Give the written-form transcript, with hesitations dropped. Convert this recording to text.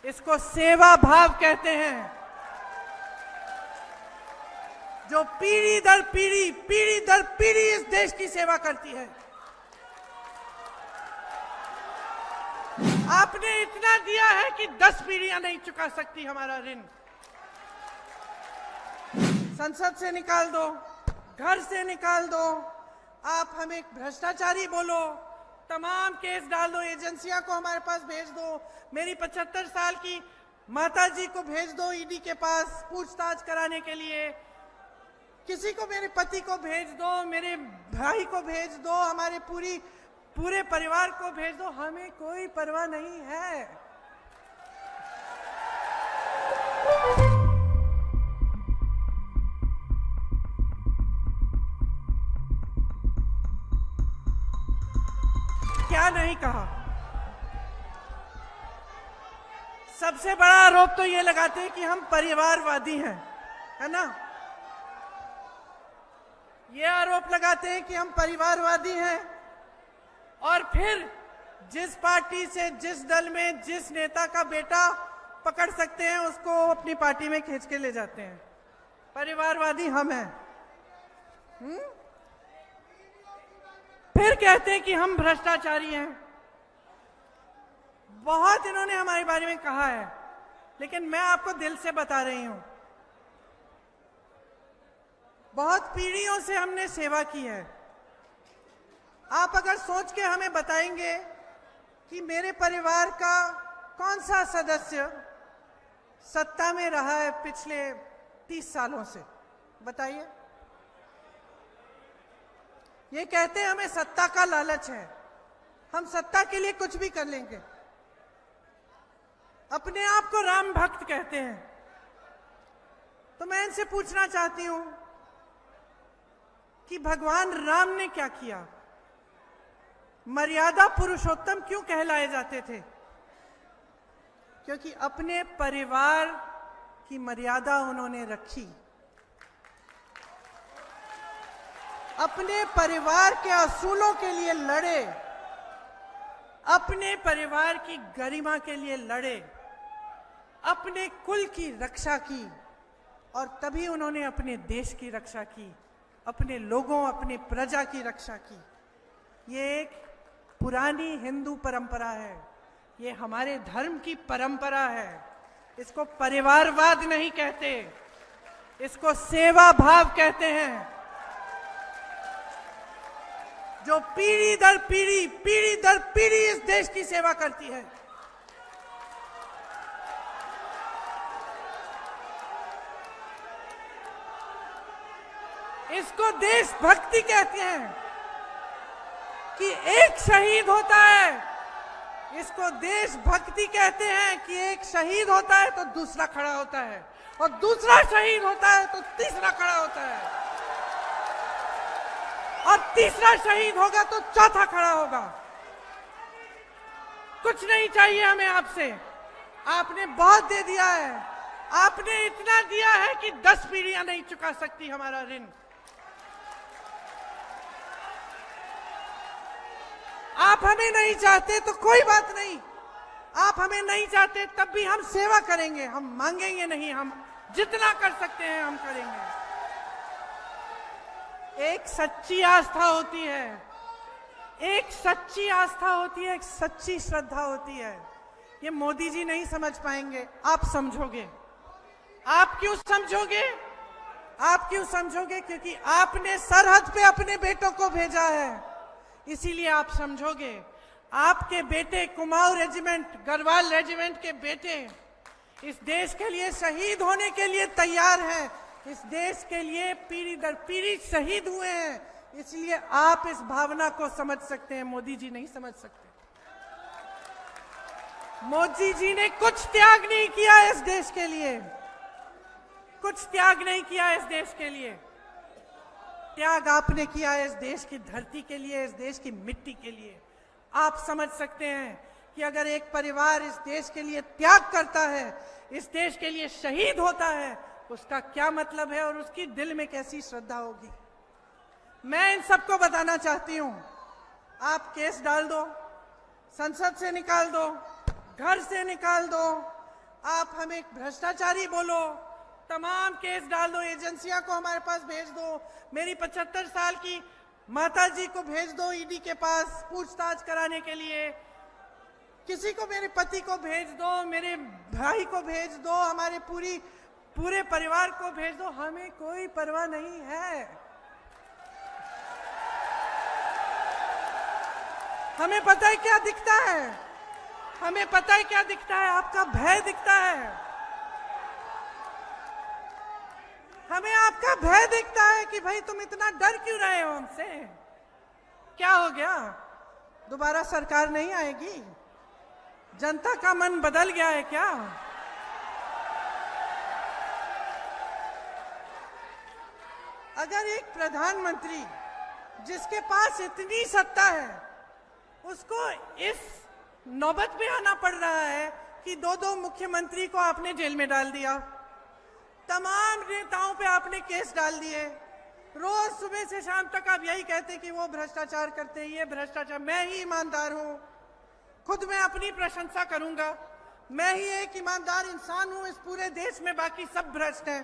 इसको सेवा भाव कहते हैं, जो पीढ़ी दर पीढ़ी इस देश की सेवा करती है। आपने इतना दिया है कि 10 पीढ़ियां नहीं चुका सकती हमारा ऋण। संसद से निकाल दो, घर से निकाल दो, आप हमें भ्रष्टाचारी बोलो, तमाम केस डाल दो, एजेंसियां को हमारे पास भेज दो, मेरी 75 साल की माता जी को भेज दो ईडी के पास पूछताछ कराने के लिए, किसी को, मेरे पति को भेज दो, मेरे भाई को भेज दो, हमारे पूरे परिवार को भेज दो, हमें कोई परवाह नहीं है। क्या नहीं कहा? सबसे बड़ा आरोप तो ये लगाते हैं कि हम परिवारवादी हैं, है ना? ये आरोप लगाते हैं कि हम परिवारवादी हैं, और फिर जिस पार्टी से, जिस दल में, जिस नेता का बेटा पकड़ सकते हैं उसको अपनी पार्टी में खींच के ले जाते हैं। परिवारवादी हम हैं। फिर कहते हैं कि हम भ्रष्टाचारी हैं। बहुत इन्होंने हमारे बारे में कहा है, लेकिन मैं आपको दिल से बता रही हूं, बहुत पीढ़ियों से हमने सेवा की है। आप अगर सोच के हमें बताएंगे कि मेरे परिवार का कौन सा सदस्य सत्ता में रहा है पिछले 30 सालों से, बताइए। ये कहते हैं हमें सत्ता का लालच है, हम सत्ता के लिए कुछ भी कर लेंगे। अपने आप को राम भक्त कहते हैं। तो मैं इनसे पूछना चाहती हूं कि भगवान राम ने क्या किया? मर्यादा पुरुषोत्तम क्यों कहलाए जाते थे? क्योंकि अपने परिवार की मर्यादा उन्होंने रखी, अपने परिवार के असूलों के लिए लड़े, अपने परिवार की गरिमा के लिए लड़े, अपने कुल की रक्षा की, और तभी उन्होंने अपने देश की रक्षा की, अपने लोगों, अपनी प्रजा की रक्षा की। ये एक पुरानी हिंदू परंपरा है, ये हमारे धर्म की परंपरा है। इसको परिवारवाद नहीं कहते, इसको सेवा भाव कहते हैं, जो पीढ़ी दर पीढ़ी इस देश की सेवा करती है। इसको देशभक्ति कहते हैं कि एक शहीद होता है, इसको देशभक्ति कहते हैं कि एक शहीद होता है तो दूसरा खड़ा होता है, और दूसरा शहीद होता है तो तीसरा खड़ा होता है, और तीसरा शहीद होगा तो चौथा खड़ा होगा। कुछ नहीं चाहिए हमें आपसे, आपने बहुत दे दिया है। आपने इतना दिया है कि 10 पीढ़ियां नहीं चुका सकती हमारा ऋण। आप हमें नहीं चाहते तो कोई बात नहीं, आप हमें नहीं चाहते तब भी हम सेवा करेंगे, हम मांगेंगे नहीं, हम जितना कर सकते हैं हम करेंगे। एक सच्ची आस्था होती है, एक सच्ची आस्था होती है, एक सच्ची श्रद्धा होती है। ये मोदी जी नहीं समझ पाएंगे, आप समझोगे। आप क्यों समझोगे? आप क्यों समझोगे? क्योंकि आपने सरहद पे अपने बेटों को भेजा है, इसीलिए आप समझोगे। आपके बेटे कुमाऊं रेजिमेंट, गढ़वाल रेजिमेंट के बेटे इस देश के लिए शहीद होने के लिए तैयार हैं, इस देश के लिए पीढ़ी दर पीढ़ी शहीद हुए हैं, इसलिए आप इस भावना को समझ सकते हैं, मोदी जी नहीं समझ सकते। मोदी जी ने कुछ त्याग नहीं किया इस देश के लिए, कुछ त्याग नहीं किया इस देश के लिए। त्याग आपने किया है इस देश की धरती के लिए, इस देश की मिट्टी के लिए। आप समझ सकते हैं कि अगर एक परिवार इस देश के लिए त्याग करता है, इस देश के लिए शहीद होता है, उसका क्या मतलब है और उसकी दिल में कैसी श्रद्धा होगी। मैं इन सबको बताना चाहती हूं, आप केस डाल दो, संसद से निकाल दो, घर से निकाल दो, आप हमें भ्रष्टाचारी बोलो, तमाम केस डाल दो, एजेंसियां को हमारे पास भेज दो, मेरी 75 साल की माता जी को भेज दो ईडी के पास पूछताछ कराने के लिए, किसी को, मेरे पति को भेज दो, मेरे भाई को भेज दो, हमारे पूरे परिवार को भेज दो, हमें कोई परवाह नहीं है। हमें पता है क्या दिखता है, हमें पता है क्या दिखता है, आपका भय दिखता है, हमें आपका भय दिखता है कि भाई तुम इतना डर क्यों रहे हो हमसे, क्या हो गया, दोबारा सरकार नहीं आएगी, जनता का मन बदल गया है क्या? अगर एक प्रधानमंत्री जिसके पास इतनी सत्ता है उसको इस नौबत में आना पड़ रहा है कि दो मुख्यमंत्री को आपने जेल में डाल दिया, तमाम नेताओं पे आपने केस डाल दिए, रोज सुबह से शाम तक आप यही कहते कि वो भ्रष्टाचार करते हैं, ये भ्रष्टाचार। मैं ही ईमानदार हूं, खुद मैं अपनी प्रशंसा करूंगा, मैं ही एक ईमानदार इंसान हूं, इस पूरे देश में बाकी सब भ्रष्ट हैं।